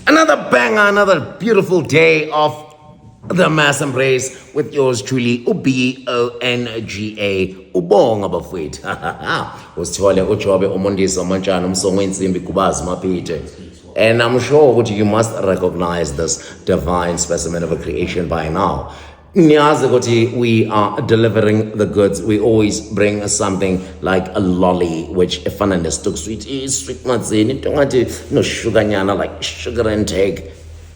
Another banger, another beautiful day of the mass embrace with yours truly, UBONGA, ubonga bafowethu. Usithole uJobe uMondisi Manchana umsongo wensimbi kubazi mapite. And I'm sure you must recognize this divine specimen of a creation by now. We are delivering the goods. We always bring something like a lolly, which if an took sweet is sweet matzini, no sugar nyana, like sugar intake.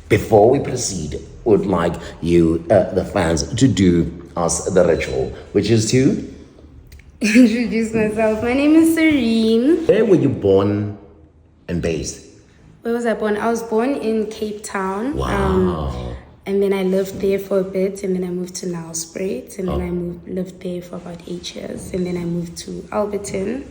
Before we proceed, would like you, the fans, to do us the ritual, which is to introduce myself. My name is Serene. Where were you born and based? Where was I born? I was born in Cape Town. Wow. And then I lived there for a bit, and then I moved to Nelspruit, and then I lived there for about 8 years, and then I moved to Alberton,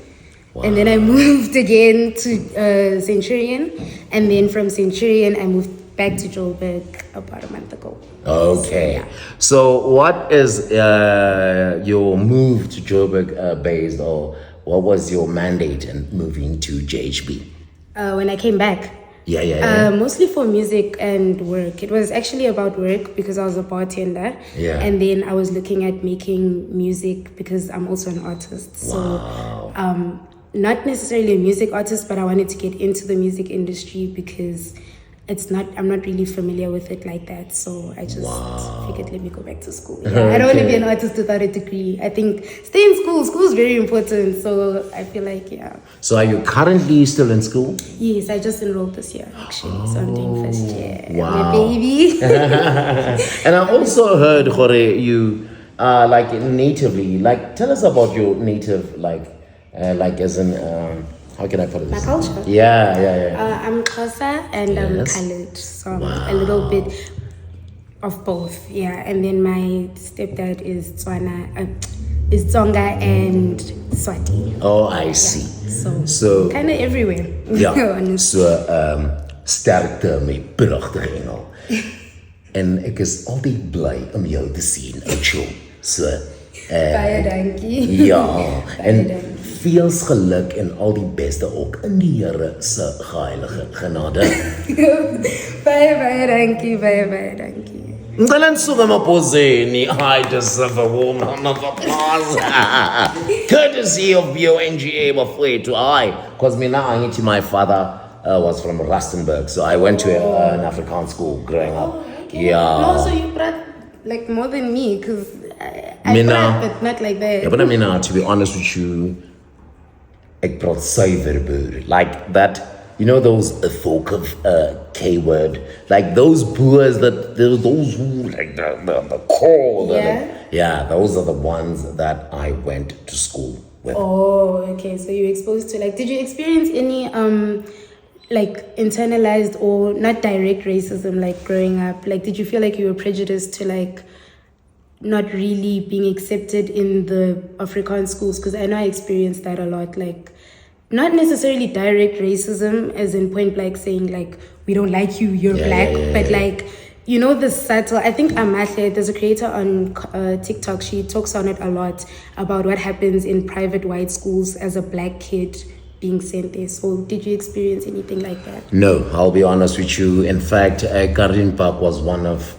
and then I moved again to Centurion, and then from Centurion I moved back to Joburg about a month ago. Okay. So what is your move to Joburg based, or what was your mandate in moving to JHB? When I came back. Yeah. Mostly for music and work. It was actually about work because I was a bartender. Yeah. And then I was looking at making music because I'm also an artist. So not necessarily a music artist, but I wanted to get into the music industry because I'm not really familiar with it like that. So I just figured, let me go back to school. Yeah, I don't want to be an artist without a degree. I think stay in school. School is very important. So I feel like, yeah. So are you currently still in school? Yes, I just enrolled this year, actually. So I'm doing first year. Wow. My baby. And I also heard, Jorge, you like natively, like tell us about your native, like as in, how can I put it? My culture? Yeah. I'm Xhosa and I'm Khaled, so I'm a little bit of both, yeah. And then my stepdad is Tsonga and Swati. Oh, I see. So kind of everywhere. Yeah. So sterkte my pragtige engel. En ek is altyd bly om jou te sien, Ocho. So baie dankie. Ja. En veel geluk en al die beste ook in die Here se heilige genade. Baie dankie. Ngicela nisuke emabhozeni. I deserve a warm round of applause. Courtesy of BONGA bafowethu. Because angithi my father was from Rustenburg, so I went to an Afrikaans school growing up. Okay. Yeah. No, so you brought like more than me, because I brought, but not like that. Yeah, but to be honest with you, ek praat suiwer boer. Like that, you know those folk of K-word, like those boers those who like the core. Yeah, those are the ones that I went to school with. Oh, okay. So you exposed to, like, did you experience any like internalized or not direct racism, like growing up? Like, did you feel like you were prejudiced to like not really being accepted in the Afrikaans schools? Because I know I experienced that a lot. Like, not necessarily direct racism as in point blank saying like, we don't like you, you're black, but like, you know, the subtle, I think Amahle, there's a creator on TikTok, she talks on it a lot about what happens in private white schools as a black kid being sent there. So did you experience anything like that? No, I'll be honest with you. In fact, Garden Park was one of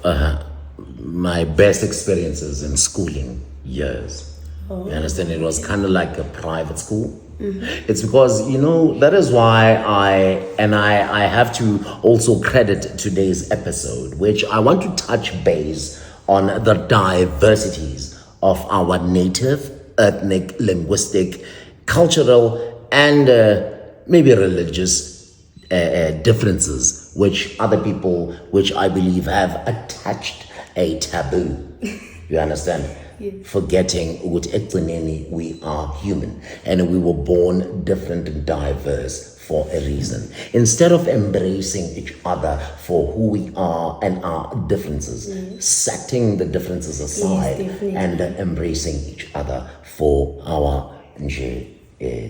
my best experiences in schooling years. You understand? It was kind of like a private school. It's because, you know, that is why I have to also credit today's episode, which I want to touch base on the diversities of our native, ethnic, linguistic, cultural, and maybe religious differences, which other people, which I believe have attached a taboo. You understand? Yes. Forgetting we are human and we were born different and diverse for a reason. Instead of embracing each other for who we are and our differences, setting the differences aside and embracing each other for our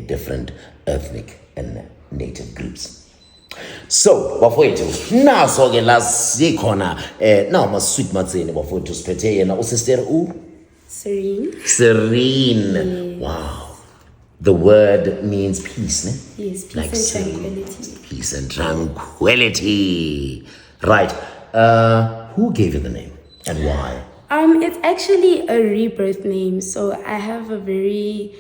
different ethnic and native groups. So, bafowethu, naso ke la sikhona nawu masweet matseni bafowethu siphethe yena usister Serene. Serene. Wow. The word means peace, ne? Yes, peace like and serene. tranquility. peace and tranquility. Right. Who gave you the name and why? It's actually a rebirth name. So I have a very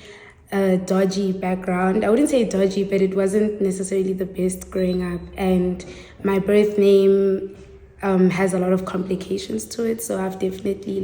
dodgy background. I wouldn't say dodgy, but it wasn't necessarily the best growing up. And my birth name has a lot of complications to it. So I've definitely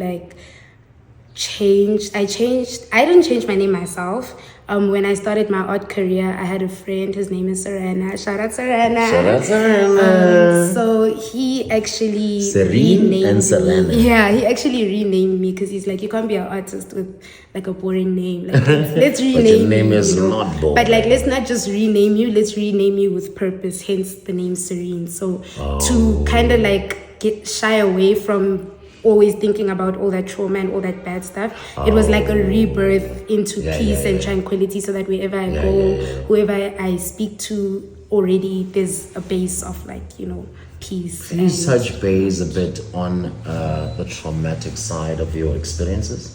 changed. I didn't change my name myself. When I started my art career, I had a friend, his name is Serena. Shout out Serena. Shout out Serena. So he actually Serene and Serena. Yeah, he actually renamed me because he's like, you can't be an artist with like a boring name. Like, let's rename But your name you, is you know? not boring. But let's not just rename you, let's rename you with purpose, hence the name Serene. So to kind of get shy away from always thinking about all that trauma and all that bad stuff. It was like a rebirth into peace and tranquility, so that wherever I go, whoever I speak to, already there's a base of peace. Please touch base a bit on the traumatic side of your experiences.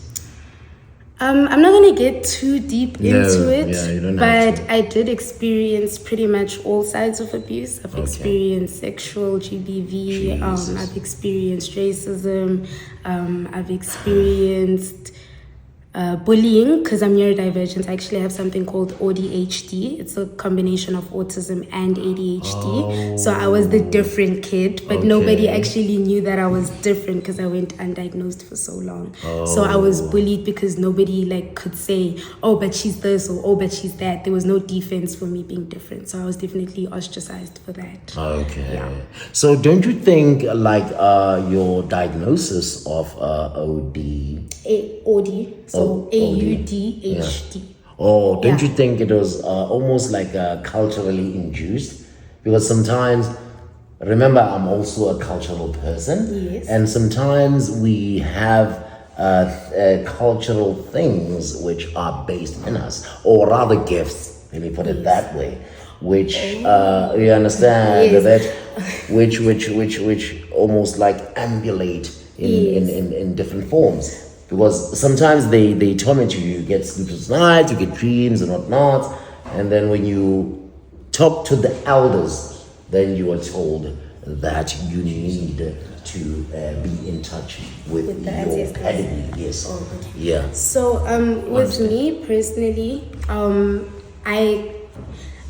I'm not going to get too deep into it, you don't have but I did experience pretty much all sides of abuse. I've experienced sexual GBV, I've experienced racism, I've experienced bullying because I'm neurodivergent. I actually have something called ADHD. It's a combination of autism and ADHD. So I was the different kid, but nobody actually knew that I was different because I went undiagnosed for so long. So I was bullied because nobody could say, oh, but she's this, or oh, but she's that. There was no defense for me being different. So I was definitely ostracized for that. Okay. Yeah. So don't you think your diagnosis of OD, so AUDHD. Oh, don't you think it was almost culturally induced? Because sometimes, remember, I'm also a cultural person. Yes. And sometimes we have cultural things which are based in us, or rather gifts, let me put it that way, which, you understand, that which almost ambulate in different forms. Because sometimes they torment you. You get sleepless nights, you get dreams and whatnot. And then when you talk to the elders, then you are told that you need to be in touch with your pedigree. Yes. Oh, okay. Yeah. So with me personally,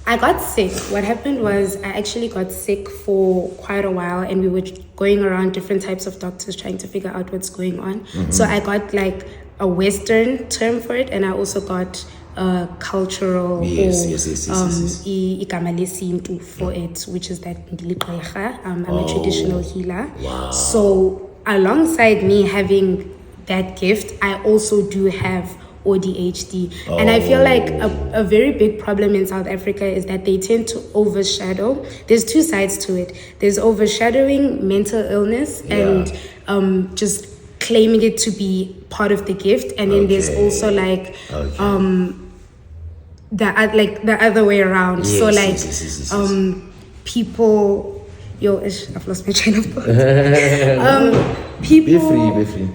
I got sick. What happened was I actually got sick for quite a while, and we were going around different types of doctors trying to figure out what's going on. So I got a Western term for it, and I also got a cultural igama lesintu for it, which is that I'm a traditional healer. Wow. So alongside me having that gift, I also do have ADHD. And I feel like a very big problem in South Africa is that they tend to overshadow. There's two sides to it. There's overshadowing mental illness and just claiming it to be part of the gift, and then there's also the other way around. People, I've lost my train of thought. Be free.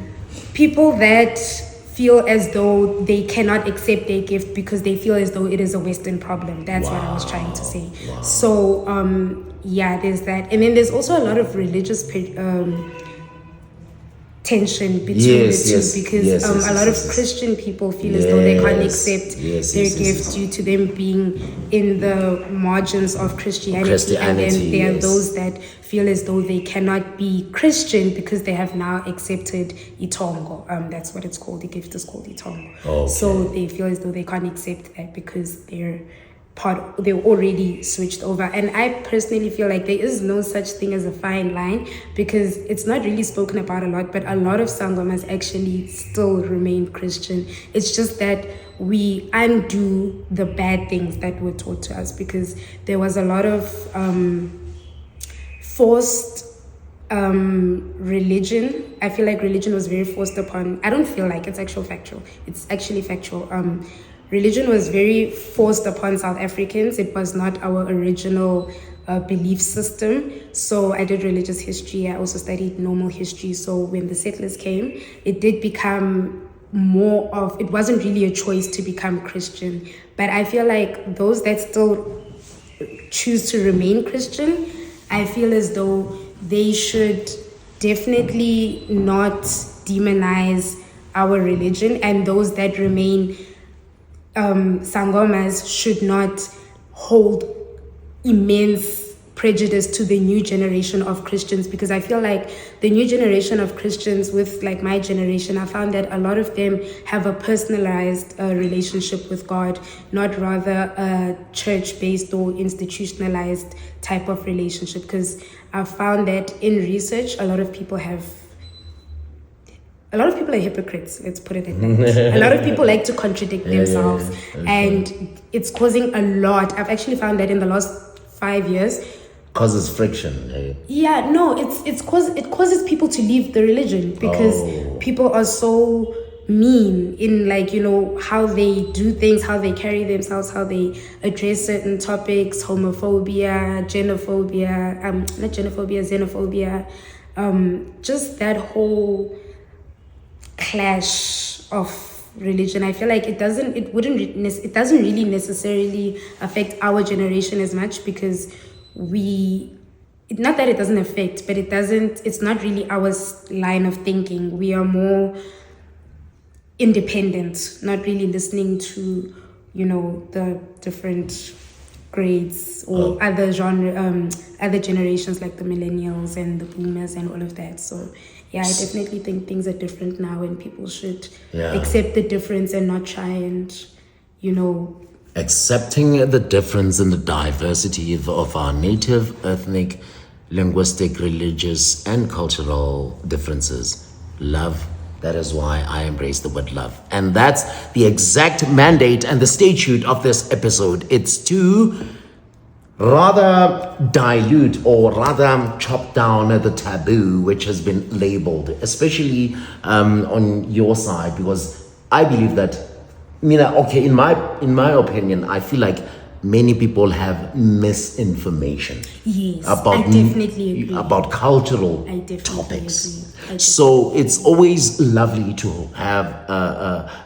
People that feel as though they cannot accept their gift because they feel as though it is a Western problem. That's what I was trying to say. Wow. So, there's that. And then there's also a lot of religious tension between the two, because a lot of Christian people feel as though they can't accept their gift due to them being in the margins of Christianity. And then there are those that feel as though they cannot be Christian because they have now accepted itongo. That's what it's called. The gift is called itongo. Okay. So they feel as though they can't accept that because they're already switched over. And I personally feel like there is no such thing as a fine line, because it's not really spoken about a lot, but a lot of sangomas actually still remain Christian. It's just that we undo the bad things that were taught to us, because there was a lot of forced religion. I feel like religion was very forced upon. I don't feel like it's factual. It's actually factual. Religion was very forced upon South Africans. It was not our original belief system. So I did religious history. I also studied normal history. So when the settlers came, it did become more of, it wasn't really a choice to become Christian. But I feel like those that still choose to remain Christian, I feel as though they should definitely not demonize our religion, and those that remain Sangomas should not hold immense prejudice to the new generation of Christians, because I feel like the new generation of Christians with like my generation, I found that a lot of them have a personalized relationship with God, not rather a church-based or institutionalized type of relationship, because I found that in research, a lot of people are hypocrites, let's put it like that. A lot of people like to contradict themselves, and it's causing a lot. I've actually found that in the last 5 years, causes friction. It causes people to leave the religion, because people are so mean in, like, you know, how they do things, how they carry themselves, how they address certain topics, homophobia, xenophobia, just that whole clash of religion. I feel like it doesn't really necessarily affect our generation as much, because not that it doesn't affect, but it's not really our line of thinking. We are more independent, not really listening to, you know, the different grades or other generations like the millennials and the boomers and all of that. So yeah, I definitely think things are different now, and people should accept the difference and not try and, you know, accepting the difference and the diversity of our native, ethnic, linguistic, religious, and cultural differences. Love. That is why I embrace the word love. And that's the exact mandate and the statute of this episode. It's to rather dilute or rather chop down the taboo which has been labeled, especially on your side, because I believe that, in my opinion, I feel like many people have misinformation I definitely agree. about cultural topics. So it's always lovely to have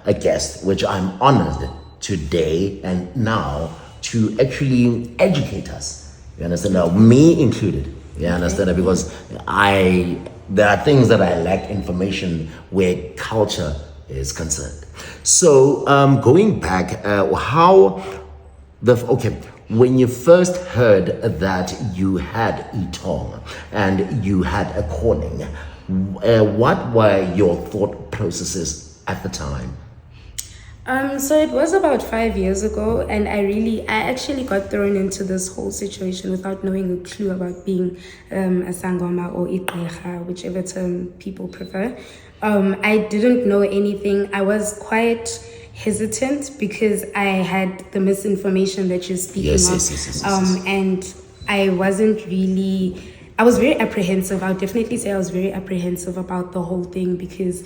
a guest, which I'm honored today and now to actually educate us. You understand? Now, me included. You understand? Because there are things that I lack information where culture is concerned. So going back, when you first heard that you had Itong and you had a calling, what were your thought processes at the time? So it was about 5 years ago, and I actually got thrown into this whole situation without knowing a clue about being a Sangoma or Iqeha, whichever term people prefer. I didn't know anything. I was quite hesitant because I had the misinformation that you're speaking of. Yes. And I was very apprehensive. I would definitely say I was very apprehensive about the whole thing, because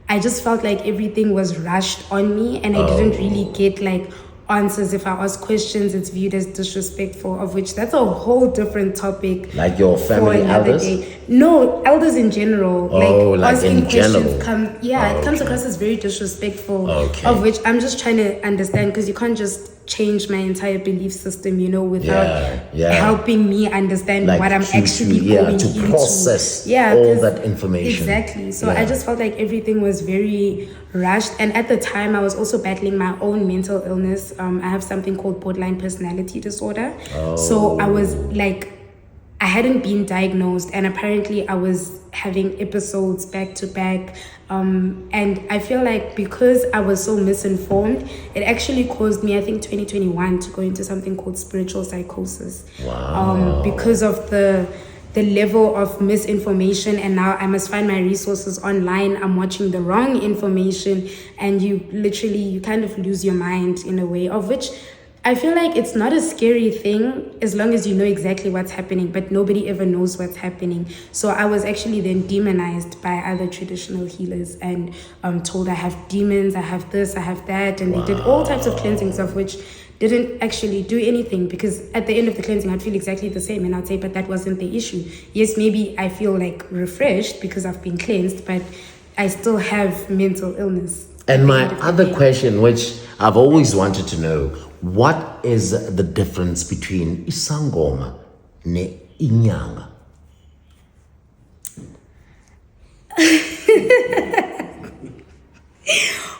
I just felt like everything was rushed on me, and I didn't really get like answers. If I ask questions, it's viewed as disrespectful, of which that's a whole different topic. Like your family elders? No, elders in general. Like asking in questions general. It comes across as very disrespectful. Of which I'm just trying to understand, because you can't just change my entire belief system, without helping me understand what I'm actually going to into. Process all that information. Exactly. So I just felt like everything was very rushed, and at the time I was also battling my own mental illness. I have something called borderline personality disorder. So I was like, I hadn't been diagnosed, and apparently I was having episodes back to back. And I feel like because I was so misinformed, it actually caused me, I think 2021, to go into something called spiritual psychosis. Wow. Because of the level of misinformation, and now I must find my resources online. I'm watching the wrong information, and you kind of lose your mind in a way, of which I feel like it's not a scary thing as long as you know exactly what's happening, but nobody ever knows what's happening. So I was actually then demonized by other traditional healers and told I have demons, I have this, I have that, and they did all types of cleansings, of which didn't actually do anything, because at the end of the cleansing I'd feel exactly the same, and I'd say, but that wasn't the issue. Yes, maybe I feel like refreshed because I've been cleansed, but I still have mental illness. And my other question, which I've always wanted to know, What is the difference between iSANGOMA ne iNYANGA?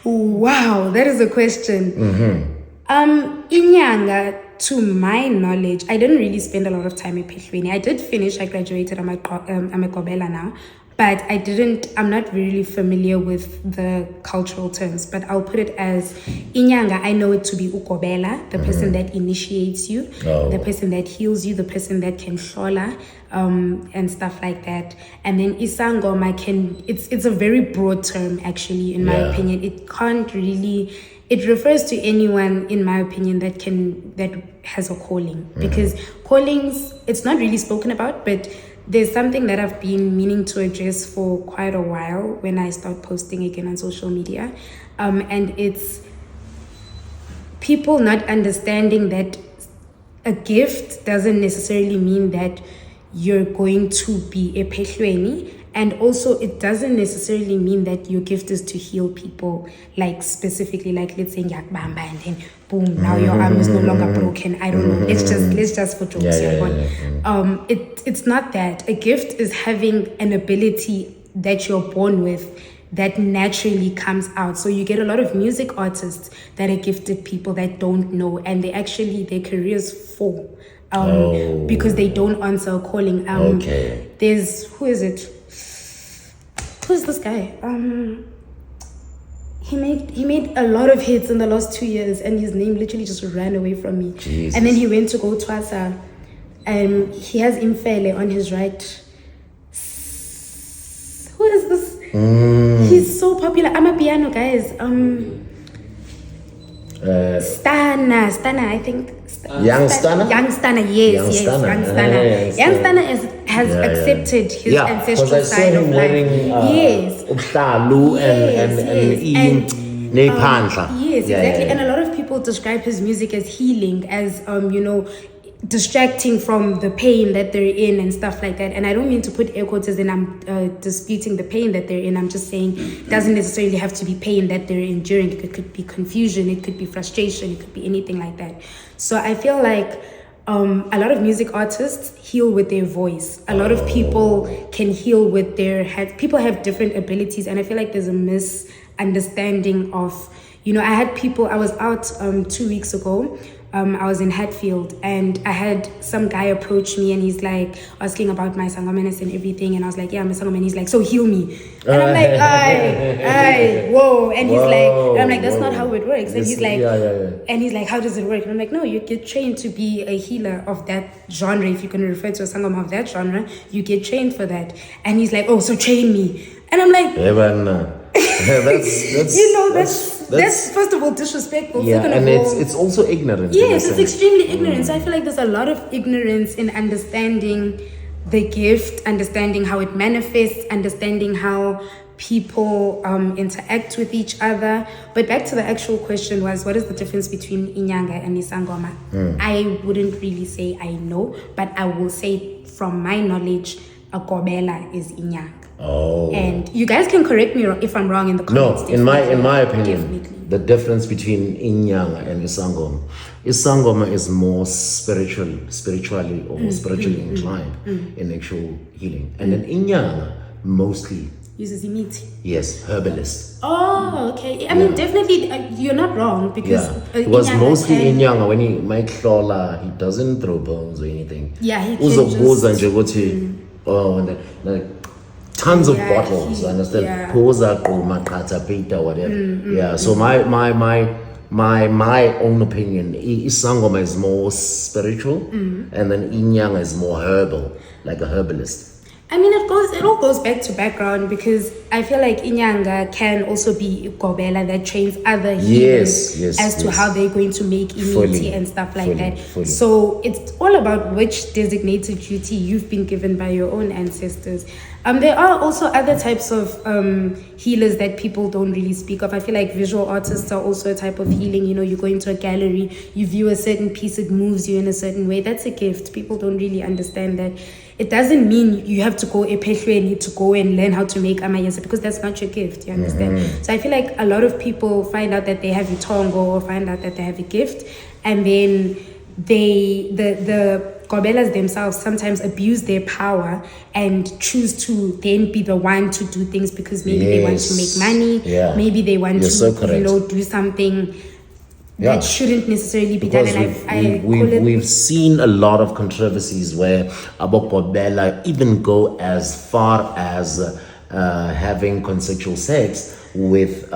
Wow, that is a question. iNYANGA, to my knowledge, I didn't really spend a lot of time in Ep28. I did finish, I graduated, I'm a Kobela now, but I'm not really familiar with the cultural terms, but I'll put it as iNYANGA, I know it to be ukobela, the person that initiates you, the person that heals you, the person that can hlola, and stuff like that. And then iSANGOMA it's a very broad term actually, in my opinion. It can't really, it refers to anyone, in my opinion, that has a calling, because callings, it's not really spoken about, but there's something that I've been meaning to address for quite a while when I start posting again on social media, and it's people not understanding that a gift doesn't necessarily mean that you're going to be a pehlweni. And also, it doesn't necessarily mean that your gift is to heal people, like specifically, like let's say yakbamba, and then boom, now your arm is no longer broken. I don't know. Let's just for jokes. It's not that. A gift is having an ability that you're born with that naturally comes out. So you get a lot of music artists that are gifted people that don't know, and their careers fall because they don't answer a calling. There's who's this guy? He made a lot of hits in the last 2 years, and his name literally just ran away from me. Jesus. And then he went to go Twasa, and he has Imfele on his right. Who is this? He's so popular. I'm a piano, guys. Stana, I think. Young Stana? Young Stana, yes, Young Stana has accepted his ancestral side of life. Yes. Yes, exactly. And a lot of people describe his music as healing, as distracting from the pain that they're in and stuff like that. And I don't mean to put air quotes as in I'm disputing the pain that they're in. I'm just saying it doesn't necessarily have to be pain that they're enduring. It could be confusion, it could be frustration, it could be anything like that. So I feel like a lot of music artists heal with their voice. A lot of people can heal with their head. People have different abilities, and I feel like there's a misunderstanding of, I had people, I was out 2 weeks ago. I was in Hatfield, and I had some guy approach me, and he's like asking about my sangomaness and everything, and I was like, yeah, I'm a sangoman. And he's like, so heal me. And I'm like, aye, whoa. And he's like, and I'm like, that's not how it works. And he's like, and he's like, how does it work? And I'm like, no, you get trained to be a healer of that genre. If you can refer to a sangoma of that genre, you get trained for that. And he's like, oh, so train me. And I'm like, that's first of all disrespectful. Yeah, and it's also ignorant. Yes, it's extremely ignorant. So I feel like there's a lot of ignorance in understanding the gift, understanding how it manifests, understanding how people interact with each other. But back to the actual question was, what is the difference between iNYANGA and iSANGOMA? I wouldn't really say I know, but I will say from my knowledge, a Kobela is iNYANGA. And you guys can correct me if I'm wrong in the comments. No, in my opinion, the difference between iNYANGA and iSANGOMA is more spiritually inclined in actual healing, and then iNYANGA mostly uses imiti. Yes, herbalist. Oh, okay. I mean, definitely, you're not wrong, because it was mostly iNYANGA. When he makes hlola, he doesn't throw bones or anything. Yeah, he can just... like tons of bottles, understand? Poza, makata, pita, whatever. So my own opinion, iSANGOMA is more spiritual, and then iNYANGA is more herbal, like a herbalist. I mean, it all goes back to background, because I feel like iNYANGA can also be Kobela that trains other healers as to how they're going to make immunity and stuff like that. So it's all about which designated duty you've been given by your own ancestors. There are also other types of healers that people don't really speak of. I feel like visual artists are also a type of healing. You go into a gallery, you view a certain piece, it moves you in a certain way. That's a gift. People don't really understand that. It doesn't mean you have to go epehlweni to go and learn how to make amayeza, because that's not your gift, you understand? So I feel like a lot of people find out that they have a tongo or find out that they have a gift, and then the Gobelas themselves sometimes abuse their power and choose to then be the one to do things because maybe they want to make money, maybe they want to do something that shouldn't necessarily be done. And we've seen a lot of controversies where Abokobela even go as far as having consensual sex with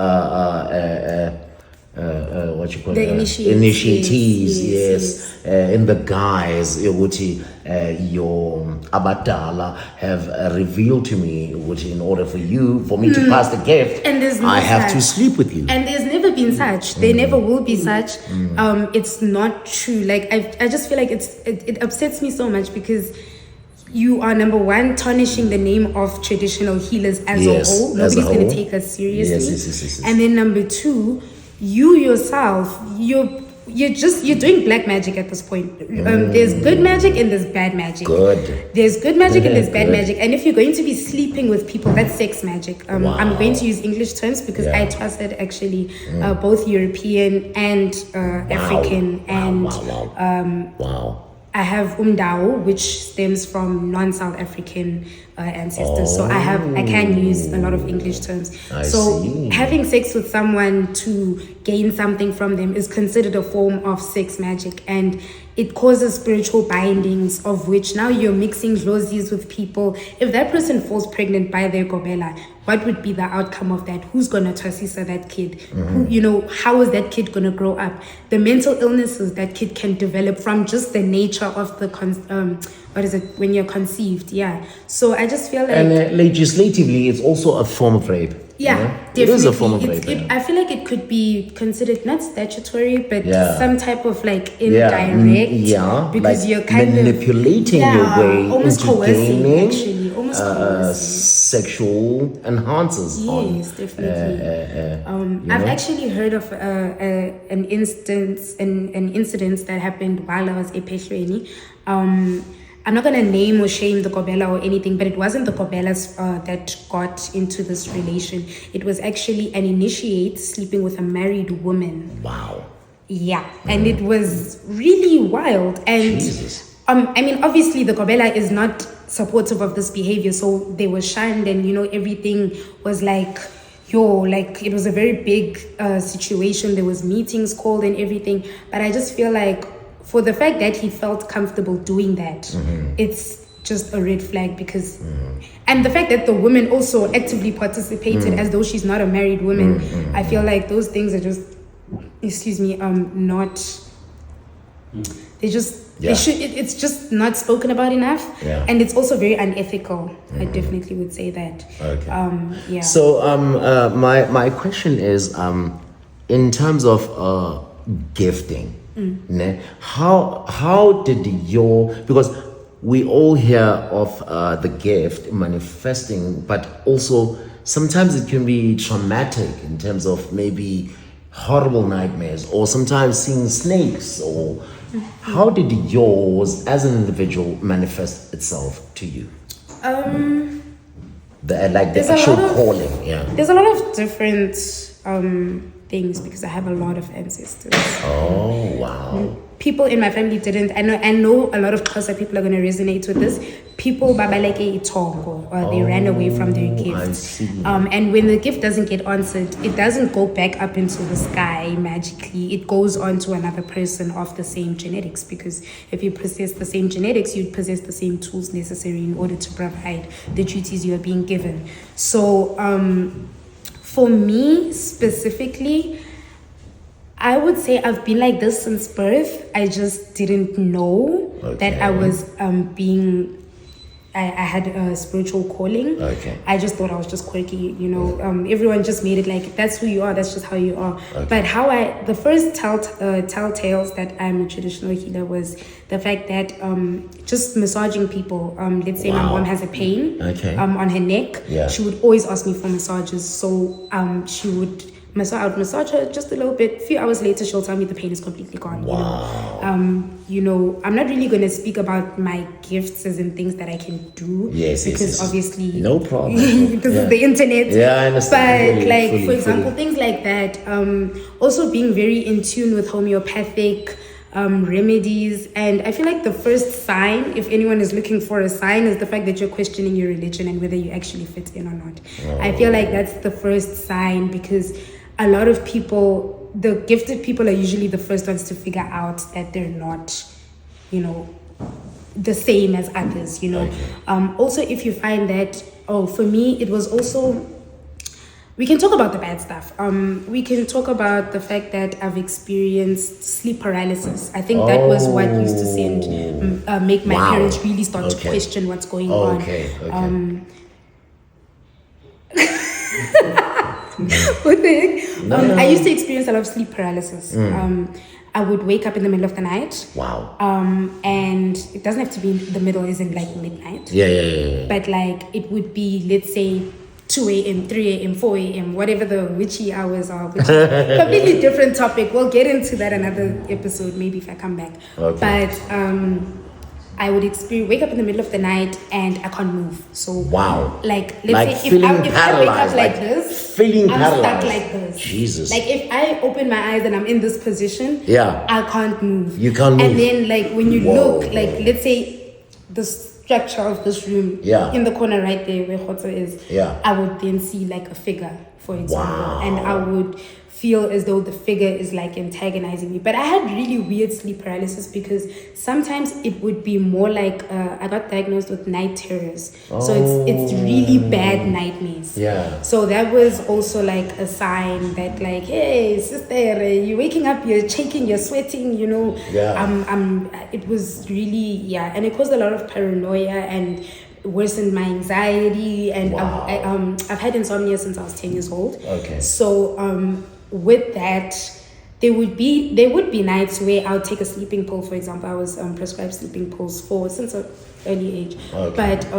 what you call the initiatees, yes. In the guise which your abadala have revealed to me, which in order for me to pass the gift, and I have to sleep with you. And there's never been such. There never will be such. It's not true. Like I just feel like it upsets me so much because you are, number one, tarnishing the name of traditional healers as a whole. Nobody's going to take us seriously. Yes. And then number two, you yourself, you're doing black magic at this point. There's good magic and there's bad magic. There's good magic and there's bad magic. And if you're going to be sleeping with people, that's sex magic. I'm going to use English terms because I trusted actually both European and African. And I have Umdao, which stems from non-South African ancestors. So I can use a lot of English terms. Having sex with someone to gain something from them is considered a form of sex magic, and it causes spiritual bindings, of which now you're mixing dlozis with people. If that person falls pregnant by their gobela, what would be the outcome of that? Who's gonna tosisa that kid? How is that kid gonna grow up? The mental illnesses that kid can develop from just the nature of the when you're conceived. So I just feel like, and legislatively it's also a form of rape. Definitely. It is a form of rape. I feel like it could be considered not statutory, but some type of like indirect. Because like you're kind manipulating of your way almost into coercing, gaining actually, almost coercing. Sexual enhancers. Yes, definitely. I've actually heard of an incident that happened while I was Ep28. I'm not going to name or shame the Gobela or anything, but it wasn't the Gobelas that got into this relation. It was actually an initiate sleeping with a married woman. Wow. Yeah, and it was really wild. And Jesus. I mean, obviously the Gobela is not supportive of this behavior, so they were shunned, and everything was like, it was a very big situation. There was meetings called and everything, but I just feel like, for the fact that he felt comfortable doing that, it's just a red flag because, and the fact that the woman also actively participated as though she's not a married woman, I feel like those things are just, not, they just, they should, it's just not spoken about enough, and it's also very unethical. I definitely would say that. Okay. So my question is, in terms of gifting, how did because we all hear of the gift manifesting, but also sometimes it can be traumatic in terms of maybe horrible nightmares, or sometimes seeing snakes, or how did yours as an individual manifest itself to you? The actual calling. There's a lot of different things because I have a lot of ancestors. Oh wow. People in my family didn't. I know a lot of Xhosa people are going to resonate with this. People babaleke itongo, or they ran away from their gift. I see. And when the gift doesn't get answered, it doesn't go back up into the sky magically. It goes on to another person of the same genetics, because if you possess the same genetics, you'd possess the same tools necessary in order to provide the duties you are being given. So for me specifically, I would say I've been like this since birth. I just didn't know that I was I had a spiritual calling. I just thought I was just quirky, everyone just made it like, that's who you are, that's just how you are. But the first telltales that I'm a traditional healer was the fact that just massaging people. Let's say my mom has a pain on her neck. She would always ask me for massages. So she would I would massage her just a little bit. A few hours later, she'll tell me the pain is completely gone. Wow. I'm not really going to speak about my gifts as in things that I can do. Because obviously, no problem. Because of the internet. I understand. But for example, things like that. Also being very in tune with homeopathic remedies. And I feel like the first sign, if anyone is looking for a sign, is the fact that you're questioning your religion and whether you actually fit in or not. I feel like that's the first sign, because a lot of people, the gifted people, are usually the first ones to figure out that they're not, the same as others, Also, if you find that, for me, it was also, we can talk about the bad stuff. We can talk about the fact that I've experienced sleep paralysis. I think that was what used to make my parents really start to question what's going on. What the heck? I used to experience a lot of sleep paralysis. I would wake up in the middle of the night. Wow. And it doesn't have to be in the middle, isn't like midnight. Yeah. But like it would be, let's say, 2 a.m., 3 a.m., 4 a.m., whatever the witchy hours are, which is a completely different topic. We'll get into that another episode, maybe if I come back. Okay. But I would wake up in the middle of the night and I can't move. So like let's say if I wake up like this, I'm stuck like this. Jesus. Like if I open my eyes and I'm in this position, I can't move. You can't move. And then like when you look, like let's say the structure of this room, in the corner right there where Khotso is, I would then see like a figure, for example, and I would feel as though the figure is like antagonizing me. But I had really weird sleep paralysis because sometimes it would be more like I got diagnosed with night terrors. So it's really bad nightmares. So that was also like a sign that like, hey sister, you're waking up, you're shaking, you're sweating, it was really and it caused a lot of paranoia and worsened my anxiety. And I've had insomnia since I was 10 years old. So with that, there would be nights where I would take a sleeping pill. For example, I was prescribed sleeping pills since an early age, but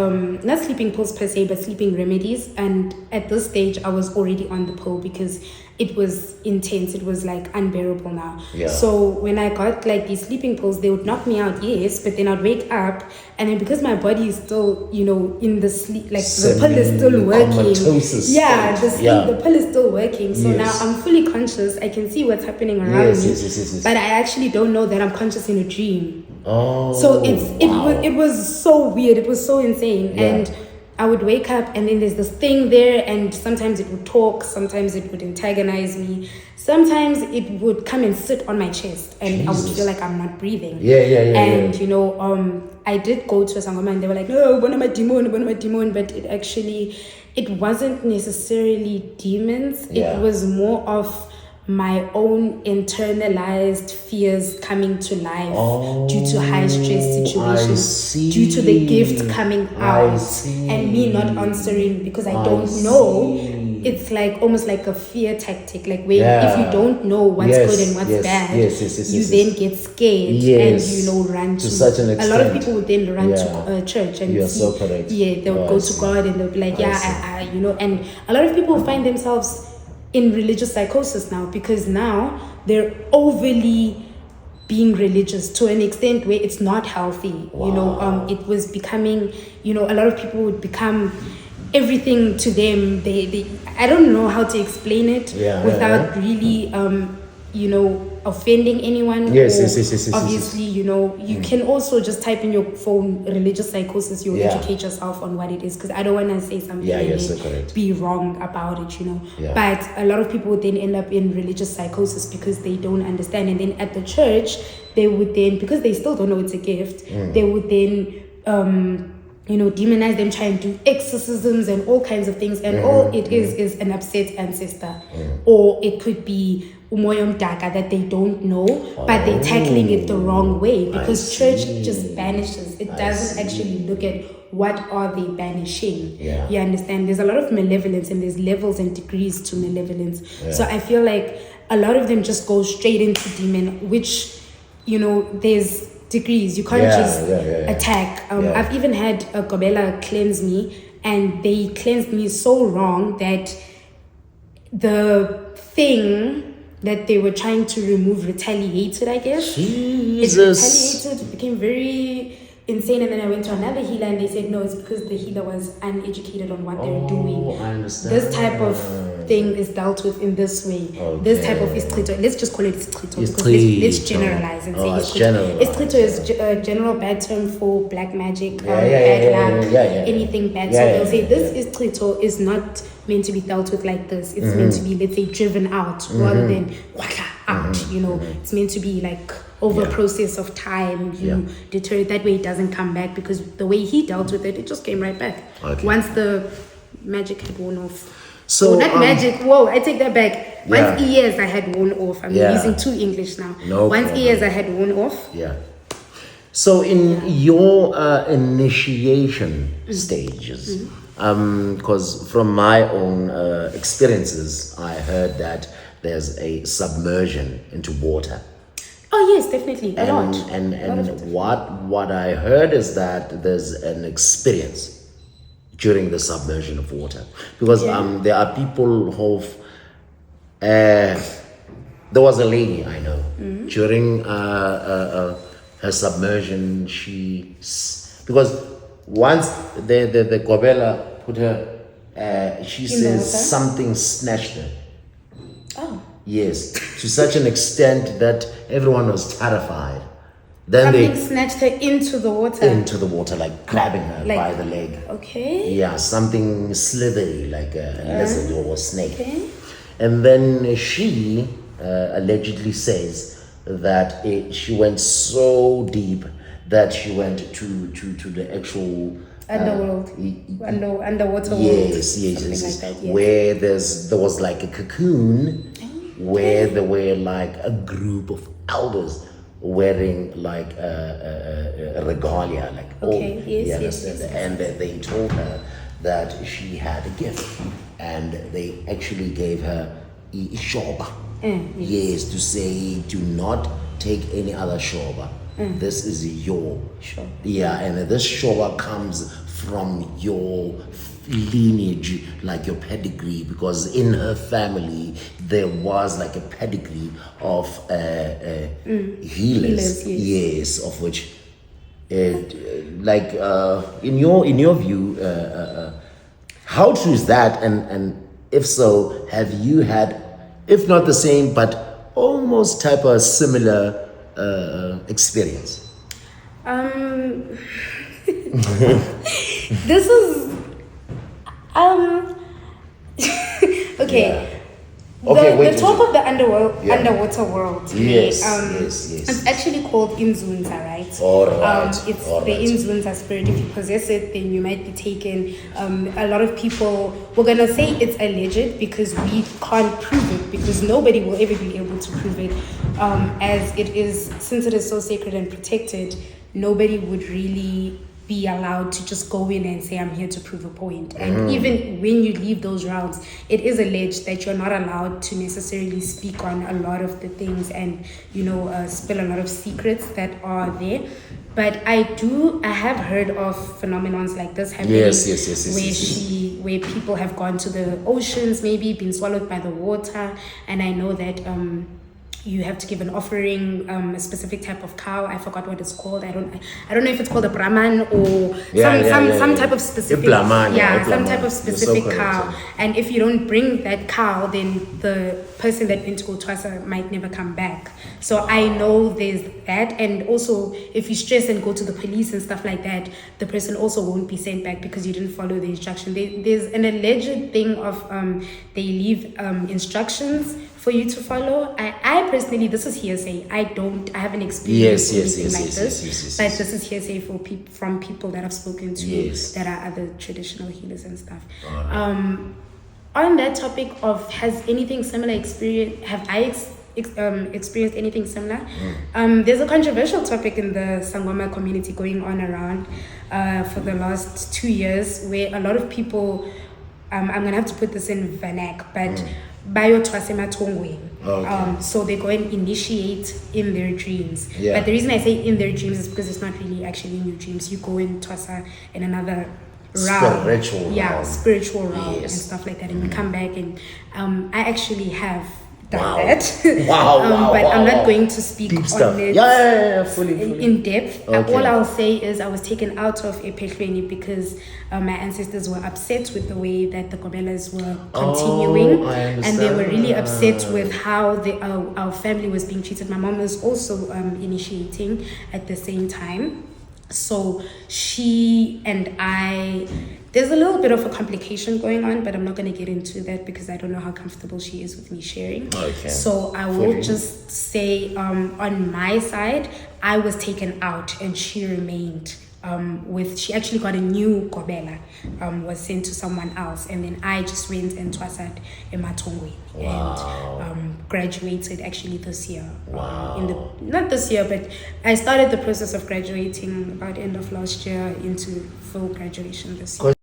not sleeping pills per se, but sleeping remedies. And at this stage, I was already on the pill because it was intense. It was like unbearable now. So when I got like these sleeping pills, they would knock me out, yes, but then I'd wake up, and then because my body is still, in the sleep, like the pill is still working. The pill is still working. So now I'm fully conscious. I can see what's happening around me, but I actually don't know that I'm conscious in a dream. So it was so weird. It was so insane. And I would wake up and then there's this thing there, and sometimes it would talk, sometimes it would antagonize me, sometimes it would come and sit on my chest, and I would feel like I'm not breathing. And I did go to a Sangoma and they were like, no, bonama demon, but it wasn't necessarily demons. It was more of my own internalized fears coming to life due to high stress situations, due to the gift coming out and me not answering because I don't know. It's like almost like a fear tactic, like where if you don't know what's good and what's bad, you then get scared and run to such an extent. A lot of people would then run to church and so correct. They would go to God and they'll be like, and a lot of people find themselves in religious psychosis now, because now they're overly being religious to an extent where it's not healthy. It was becoming, a lot of people would become everything to them. They I don't know how to explain it without really offending anyone. Obviously, you can also just type in your phone religious psychosis. You'll educate yourself on what it is, because I don't want to say something and be wrong about it, But a lot of people would then end up in religious psychosis because they don't understand. And then at the church, they would then, because they still don't know it's a gift, they would then demonize them, try and do exorcisms and all kinds of things. And all it is an upset ancestor. Or it could be umoyom daka that they don't know, but they're tackling it the wrong way, because church just banishes. It doesn't actually look at what are they banishing. You understand? There's a lot of malevolence, and there's levels and degrees to malevolence. So I feel like a lot of them just go straight into demon, which there's degrees. You can't just attack. I've even had a Gobela cleanse me, and they cleansed me so wrong that the thing that they were trying to remove retaliated, I guess. Jesus. It retaliated, became very insane, and then I went to another healer and they said no, it's because the healer was uneducated on what they're doing. I understand. This type of thing is dealt with in this way. Okay. This type of istrito, let's just call it istrito, because let's generalize and say istrito. Istrito is a general bad term for black magic, bad luck, anything bad. So they'll say this istrito is not meant to be dealt with like this. It's meant to be, let's say, driven out rather than out. You know, it's meant to be like over a process of time, you deter it. That way it doesn't come back, because the way he dealt with it just came right back. Once the magic had worn off. So not magic, I take that back. Once ears I had worn off. I'm using too English now. Once ears I had worn off. So in your initiation stages, because from my own experiences, I heard that there's a submersion into water. Oh yes, definitely. A lot. And what I heard is that there's an experience during the submersion of water, because there are people who've there was a lady I know during her submersion. Because once the Kobela put her, she says something snatched her. Oh. Yes, to such an extent that everyone was terrified. Then something snatched her into the water. Into the water, like grabbing her by the leg. Okay. Yeah, something slithery, like a lizard or a snake. Okay. And then she allegedly says that she went so deep that she went to the actual underworld, underwater world. Yes. Like that, yes. Where there was like a cocoon, where there were like a group of elders wearing like a regalia, like yes. And they told her that she had a gift, and they actually gave her shoba. Yes, to say do not take any other shoba. This is your shoba. Yeah, and this shoba comes from your lineage, like your pedigree, because in her family there was like a pedigree of healers. Yes, of which like in your view, how true is that, and if so, have you had, if not the same but almost type of similar experience? This is okay. The top of the underwater world. Yes. It's actually called Inzunza, right? All right. It's the Inzunza spirit. If you possess it, then you might be taken. A lot of people, we're gonna say it's alleged because we can't prove it, because nobody will ever be able to prove it. As it is, since it is so sacred and protected, nobody would really be allowed to just go in and say, I'm here to prove a point. And even when you leave those realms, it is alleged that you're not allowed to necessarily speak on a lot of the things and, spill a lot of secrets that are there. But I have heard of phenomenons like this happening. Yes. Where people have gone to the oceans, maybe been swallowed by the water. And I know that you have to give an offering, a specific type of cow. I forgot what it's called. I don't know if it's called a Brahman or some type of specific some type of specific cow. And if you don't bring that cow, then the person that went to Otwasa might never come back. So I know there's that. And also, if you stress and go to the police and stuff like that, the person also won't be sent back because you didn't follow the instruction. There's an alleged thing of they leave instructions for you to follow. I personally, this is hearsay. I haven't experienced anything like this. But this is hearsay from people that I've spoken to that are other traditional healers and stuff. On that topic of, has anything similar experience? Have I experienced anything similar? There's a controversial topic in the Sangoma community going on around for the last 2 years, where a lot of people, I'm gonna have to put this in vernac, but so they go and initiate in their dreams. But the reason I say in their dreams is because it's not really actually in your dreams. You go in Twasa in another realm, spiritual realm and stuff like that, and you come back. And I actually have done Wow. that. Wow, but I'm wow. not going to speak Deep on stuff. it Fully. in depth. Okay. All I'll say is I was taken out of Ep28 because my ancestors were upset with the way that the Gobelas were continuing. I And they were really upset understand. with how our family was being treated. My mom was also initiating at the same time. So she and I, there's a little bit of a complication going on, but I'm not going to get into that because I don't know how comfortable she is with me sharing. Okay. So I will just say on my side, I was taken out and she remained she actually got a new Gobela, was sent to someone else, and then I just went and twasad Ematongwe and graduated actually this year. Not this year, but I started the process of graduating about end of last year into full graduation this year.